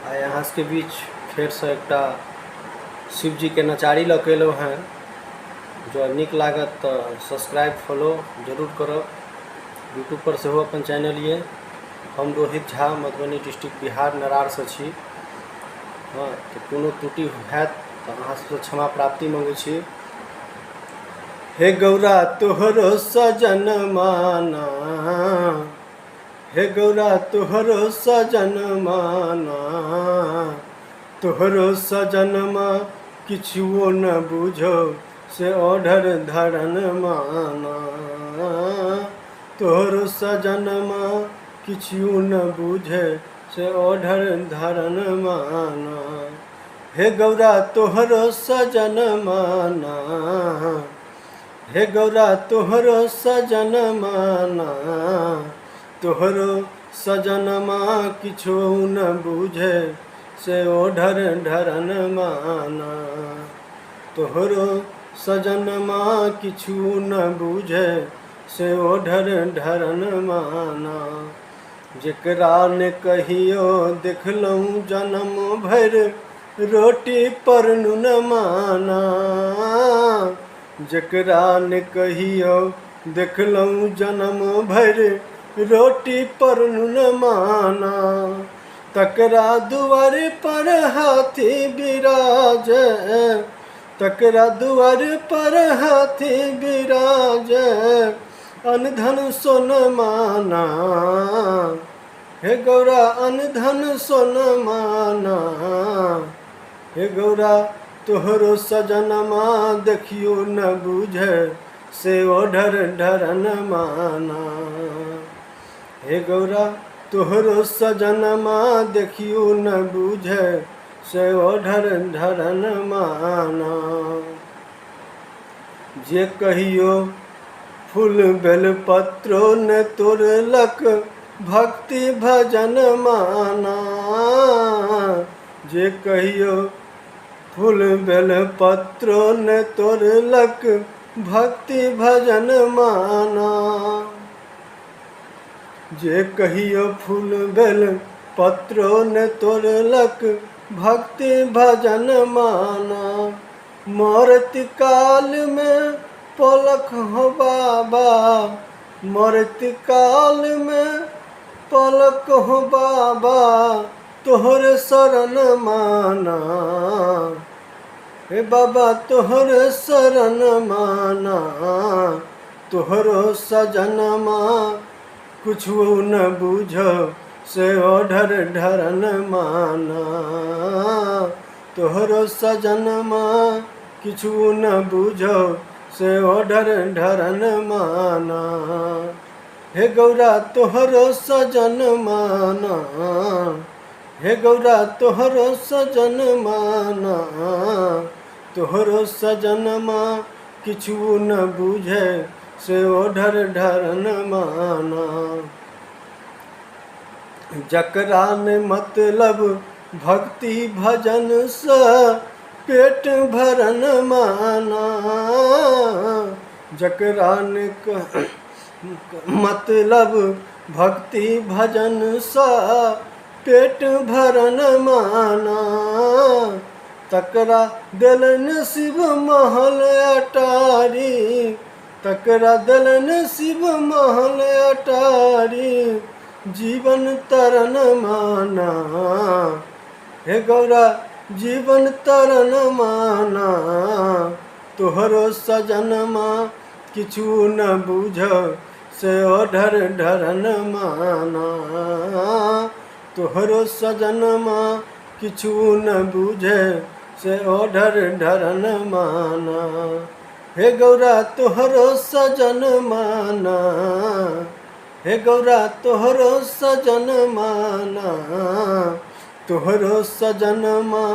आ यहाँ के बीच फेर से एकटा शिव जी के नचारी लऽ के एलहुँ हैं। जो निक लागत तो सब्सक्राइब फॉलो जरूर करब। यूट्यूब पर सेहो अपन चैनल ये। हम रोहित झा मधुबनी डिस्ट्रिक्ट बिहार नरार से छी। हाँ, तो कोनो त्रुटि हैत तो अहाँ से क्षमा प्राप्ति मांगै छी। हे गौरा तोहरो सजन माना, हे गौरा तोहरो सजन माना, तोहरो सजनमा किछुओ न बुझो से ओढ़र धरन माना, तोहरो सजनमा किछुओ न बुझे से ओढ़र धरन माना। हे गौरा तोहरो सजन माना, हे गौरा तोहरो सजन माना, तोहरो सजनमा किछो न बुझे से ओढ़र ढरन माना, तोहरो सजनमा किछु न बुझे से ओढ़र ढरन माना। जेकरा ने कहियो देखलहुँ जन्म भर रोटी पर नुन माना, जेकरा ने कहियो देखलहुँ जन्म भर रोटी पर नुन माना, तकरा दुआर पर हाथी बिराज, तकरा दुआर पर हाथी बिराज, अनधन सोन माना। हे गौरा अनधन सोन माना, हे गौरा तोहरो सजनमा देखियो न बुझे से ओढ़र ढरन माना। हे गौरा तोहरो सजनमा देखियो न बुझे से ओढ़र ढरन माना। जे कहियो फूल बेल पत्रो न तोड़लक भक्ति भजन माना, जे कहियो फूल बेल पत्रो न तोड़लक भक्ति भजन माना, जे कहियो फूल बेल पत्रो न तोड़लक भक्ति भजन माना। मरत काल में पलक हो बाबा, मरत काल में पलक हो बाबा, तोहर शरण माना। हे बाबा तोहर शरण माना, तोहरो सजनमा कुछो न बुझो से ओढ़र ढरन माना, तोहरो सजनमा किछु न बुझो से ओढ़र ढरन माना। हे गौरा तोहरो सजन माना, हे गौरा तोहरो सजन माना, तोहरो सजनमा किछु न बुझे से ओढ़र ढरन माना। जकरा ने मतलब भक्ति भजन से पेट भरन माना, जकरा ने मतलब भक्ति भजन से पेट भरन माना, तकरा दिलन शिव महल अटारी, तकरा दिलन शिव महल अटारी, जीवन तरन माना। हे गौरा जीवन तरन माना, तोहरो सजनमा किछु न बुझो से ओढ़र ढरन माना, तोहरो सजनमा किछु न बुझे से ओढ़र ढरन माना। हे गौरा तोहरो सजन माना, हे गौरा तोहरो सजन माना, तोहरो सजनमा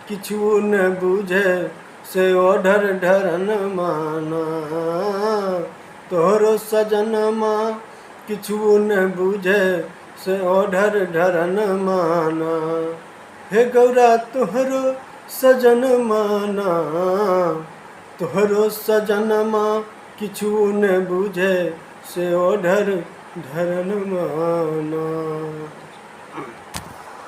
किछु न बुझे से ओढ़र ढरन माना, तोहरो सजनमा किछु न बुझे से ओढ़र ढरन माना। हे गौरा तोहरो सजन माना, तोहरो सजनमा किछु न बुझे से ओढ़र ढरन माना।